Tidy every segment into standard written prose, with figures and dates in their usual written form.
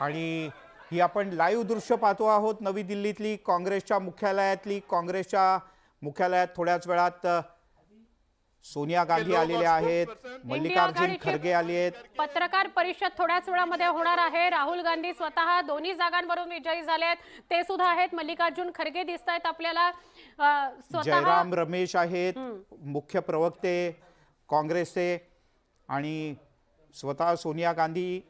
आणि ही आपण लाईव्ह दृश्य पाहतो आहोत नवी दिल्लीतली काँग्रेसच्या मुख्यालयात थोड्याच वेळात सोनिया गांधी आलेल्या आहेत, मल्लिकार्जुन खरगे आले आहेत। पत्रकार परिषद थोड्याच वेळामध्ये होणार आहे। राहुल गांधी स्वतः दोन्ही जागांवरून विजयी झाले आहेत, ते सुद्धा आहेत। मल्लिकार्जुन खरगे दिसतायत आपल्याला स्वतः। जयराम रमेश आहेत मुख्य प्रवक्ते काँग्रेसचे, आणि स्वतः सोनिया गांधी,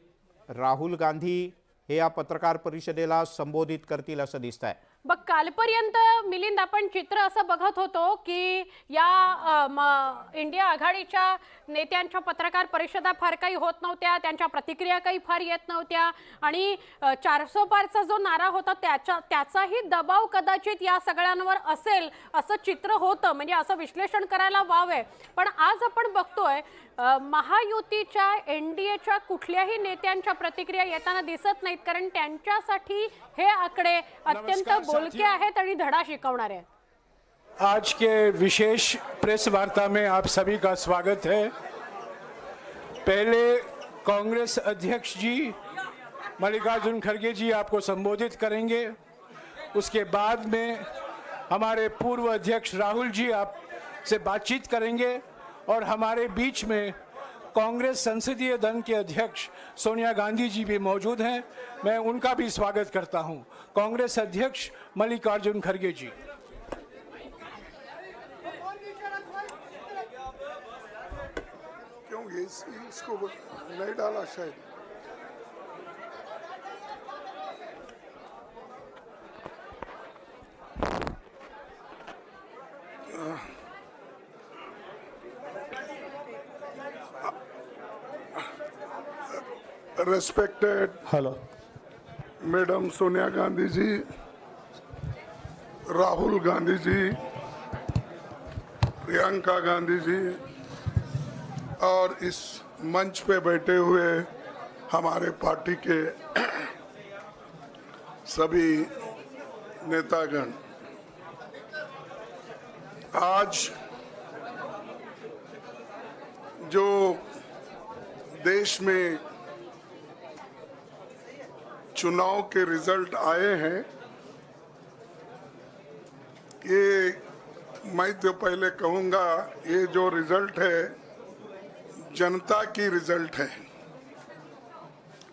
राहुल गांधी हे या पत्रकार परिषदेला संबोधित करतील असं दिसतंय। बघ, कालपर्यंत मिलिंद आपण चित्र असं बघत होतो की या इंडिया आघाडीच्या नेत्यांच्या पत्रकार परिषदा फार काही होत नव्हत्या, त्यांच्या प्रतिक्रिया काही फार येत नव्हत्या, आणि 400 पारचा जो नारा होता त्याचाही दबाव कदाचित या सगळ्यांवर असेल असं चित्र होतं, म्हणजे असं विश्लेषण करायला वाव आहे। पण आज आपण बघतोय महायुतीच्या एनडीएच्या कुठल्याही नेत्यांच्या प्रतिक्रिया येताना दिसत नाहीत, कारण त्यांच्यासाठी हे आकडे अत्यंत बोलके आहेत आणि धडा शिकवणारे आहेत। आज के विशेष प्रेस वार्ता में आप सभी का स्वागत है। पहले कांग्रेस अध्यक्ष जी मल्लिकार्जुन खरगे जी आपको संबोधित करेंगे, उसके बाद में हमारे पूर्व अध्यक्ष राहुल जी आपसे बातचीत करेंगे, और हमारे बीच में कांग्रेस संसदीय दल के अध्यक्ष सोनिया गांधी जी भी मौजूद हैं। मैं उनका भी स्वागत करता हूं। कांग्रेस अध्यक्ष मल्लिकार्जुन खरगे जी। क्यों इसको नहीं डाला शायद। Respected Madam Sonia Gandhi जी, राहुल गांधी जी, प्रियंका गांधी जी, और इस मंच पे बैठे हुए हमारे पार्टी के सभी नेतागण, आज जो देश में चुनाव के रिजल्ट आए हैं, ये मैं तो पहले कहूँगा ये जो रिजल्ट है जनता की रिजल्ट है,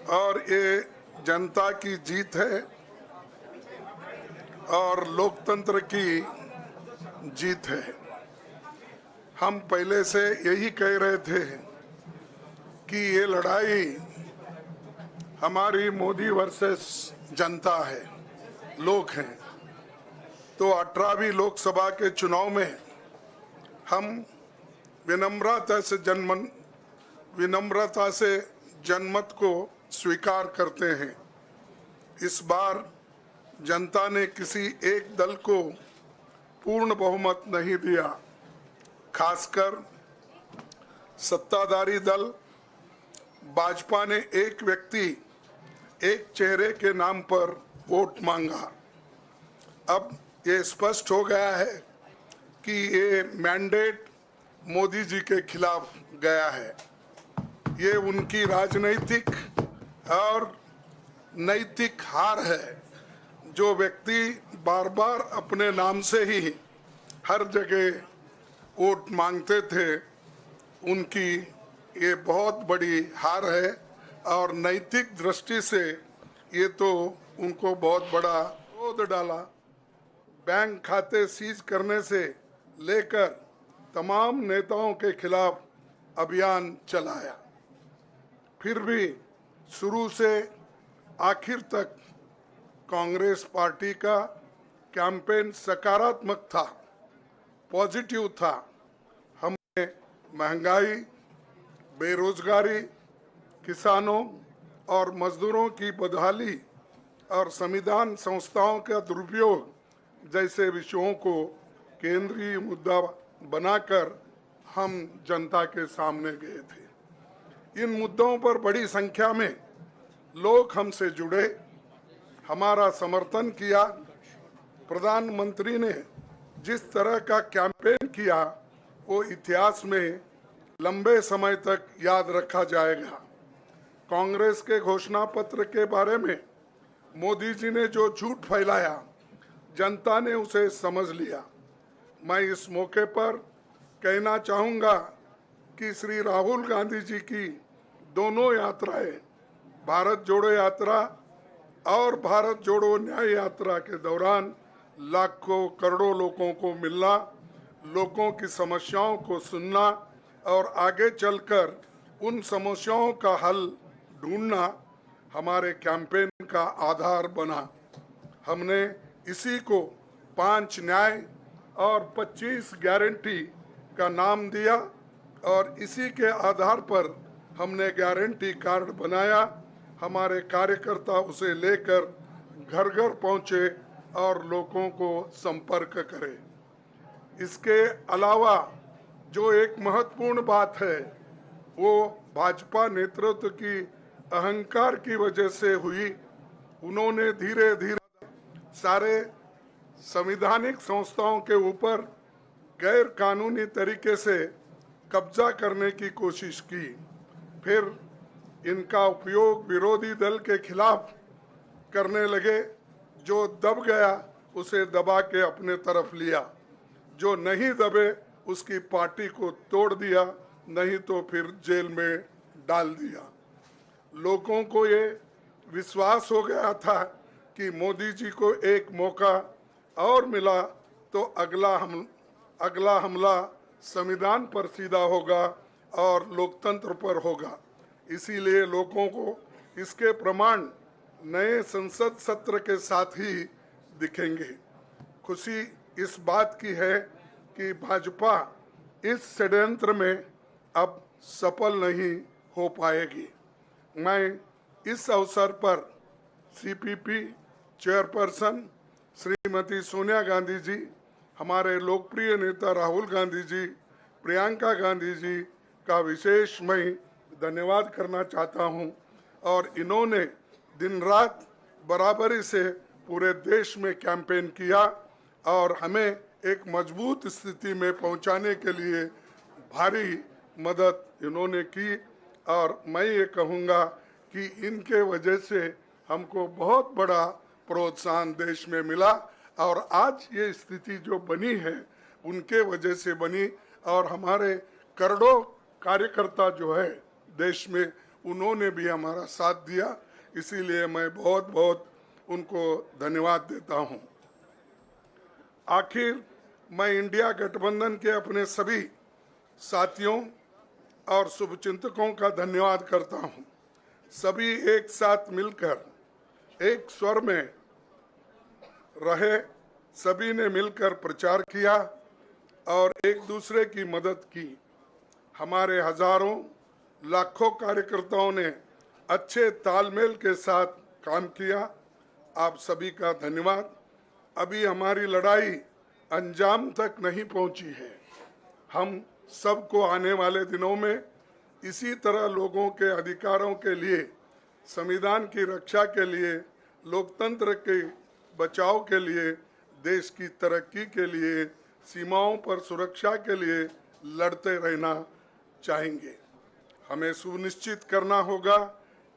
और ये जनता की जीत है और लोकतंत्र की जीत है। हम पहले से यही कह रहे थे कि ये लड़ाई हमारी मोदी वर्सेस जनता है, लोग हैं। तो 18वीं लोकसभा के चुनाव में हम विनम्रता से जनमत को स्वीकार करते हैं। इस बार जनता ने किसी एक दल को पूर्ण बहुमत नहीं दिया, खासकर सत्ताधारी दल भाजपा ने एक व्यक्ति एक चेहरे के नाम पर वोट मांगा। अब ये स्पष्ट हो गया है कि ये मैंडेट मोदी जी के खिलाफ गया है। ये उनकी राजनीतिक और नैतिक हार है। जो व्यक्ति बार बार अपने नाम से ही हर जगह वोट मांगते थे, उनकी ये बहुत बड़ी हार है, और नैतिक दृष्टि से ये तो उनको बहुत बड़ा विरोध डाला। बैंक खाते सीज करने से लेकर तमाम नेताओं के खिलाफ अभियान चलाया। फिर भी शुरू से आखिर तक कांग्रेस पार्टी का कैंपेन सकारात्मक था, पॉजिटिव था। हमने महंगाई, बेरोजगारी, किसानों और मजदूरों की बदहाली और संविधान संस्थाओं का दुरुपयोग जैसे विषयों को केंद्रीय मुद्दा बनाकर हम जनता के सामने गए थे। इन मुद्दों पर बड़ी संख्या में लोग हमसे जुड़े, हमारा समर्थन किया। प्रधानमंत्री ने जिस तरह का कैंपेन किया वो इतिहास में लंबे समय तक याद रखा जाएगा। कांग्रेस के घोषणा पत्र के बारे में मोदी जी ने जो झूठ फैलाया, जनता ने उसे समझ लिया। मैं इस मौके पर कहना चाहूँगा कि श्री राहुल गांधी जी की दोनों यात्राएं, भारत जोड़ो यात्रा और भारत जोड़ो न्याय यात्रा के दौरान लाखों करोड़ों लोगों को मिलना, लोगों की समस्याओं को सुनना और आगे चलकर उन समस्याओं का हल ढूंढना हमारे कैंपेन का आधार बना। हमने इसी को 5 न्याय और 25 गारंटी का नाम दिया और इसी के आधार पर हमने गारंटी कार्ड बनाया। हमारे कार्यकर्ता उसे लेकर घर घर पहुंचे और लोगों को संपर्क करें। इसके अलावा जो एक महत्वपूर्ण बात है वो भाजपा नेतृत्व की अहंकार की वजह से हुई। उन्होंने धीरे धीरे सारे संवैधानिक संस्थाओं के ऊपर गैर कानूनी तरीके से कब्जा करने की कोशिश की। फिर इनका उपयोग विरोधी दल के खिलाफ करने लगे। जो दब गया उसे दबा के अपने तरफ लिया, जो नहीं दबे उसकी पार्टी को तोड़ दिया, नहीं तो फिर जेल में डाल दिया। लोगों को ये विश्वास हो गया था कि मोदी जी को एक मौका और मिला तो अगला हमला संविधान पर सीधा होगा और लोकतंत्र पर होगा। इसीलिए लोगों को इसके प्रमाण नए संसद सत्र के साथ ही दिखेंगे। खुशी इस बात की है कि भाजपा इस षड्यंत्र में अब सफल नहीं हो पाएगी। मैं इस अवसर पर सीपीपी चेयरपर्सन श्रीमती सोनिया गांधी जी, हमारे लोकप्रिय नेता राहुल गांधी जी, प्रियंका गांधी जी का विशेष मैं धन्यवाद करना चाहता हूं। और इन्होंने दिन रात बराबरी से पूरे देश में कैंपेन किया और हमें एक मजबूत स्थिति में पहुंचाने के लिए भारी मदद इन्होंने की। और मैं ये कहूँगा कि इनके वजह से हमको बहुत बड़ा प्रोत्साहन देश में मिला और आज ये स्थिति जो बनी है उनके वजह से बनी। और हमारे करोड़ों कार्यकर्ता जो है देश में, उन्होंने भी हमारा साथ दिया। इसीलिए मैं बहुत बहुत उनको धन्यवाद देता हूं। आखिर मैं इंडिया गठबंधन के अपने सभी साथियों और शुभचिंतकों का धन्यवाद करता हूं। सभी एक साथ मिलकर एक स्वर में रहे, सभी ने मिलकर प्रचार किया और एक दूसरे की मदद की। हमारे हजारों लाखों कार्यकर्ताओं ने अच्छे तालमेल के साथ काम किया। आप सभी का धन्यवाद। अभी हमारी लड़ाई अंजाम तक नहीं पहुंची है। हम सबको आने वाले दिनों में इसी तरह लोगों के अधिकारों के लिए, संविधान की रक्षा के लिए, लोकतंत्र के बचाव के लिए, देश की तरक्की के लिए, सीमाओं पर सुरक्षा के लिए लड़ते रहना चाहेंगे। हमें सुनिश्चित करना होगा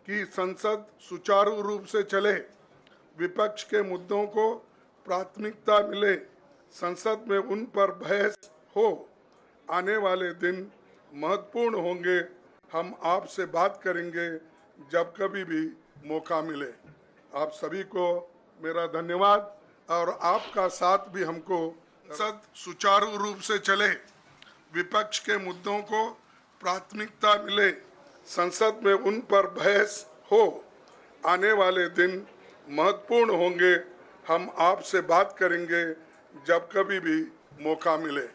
कि संसद सुचारू रूप से चले, विपक्ष के मुद्दों को प्राथमिकता मिले, संसद में उन पर बहस हो। आने वाले दिन महत्वपूर्ण होंगे। हम आपसे बात करेंगे जब कभी भी मौका मिले। आप सभी को मेरा धन्यवाद और आपका साथ भी हमको संसद सुचारू रूप से चले, विपक्ष के मुद्दों को प्राथमिकता मिले, संसद में उन पर बहस हो। आने वाले दिन महत्वपूर्ण होंगे। हम आपसे बात करेंगे जब कभी भी मौका मिले।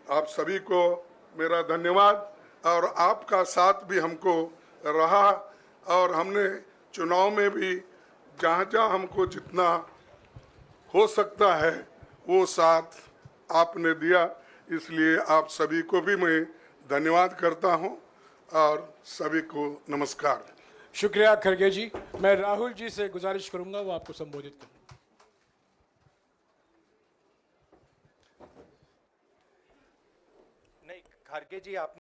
आप सभी को मेरा धन्यवाद और आपका साथ भी हमको रहा और हमने चुनाव में भी जहाँ हमको जितना हो सकता है वो साथ आपने दिया। इसलिए आप सभी को भी मैं धन्यवाद करता हूं और सभी को नमस्कार। शुक्रिया खड़गे जी। मैं राहुल जी से गुजारिश करूंगा वो आपको संबोधित करें। नहीं, खड़गे जी आप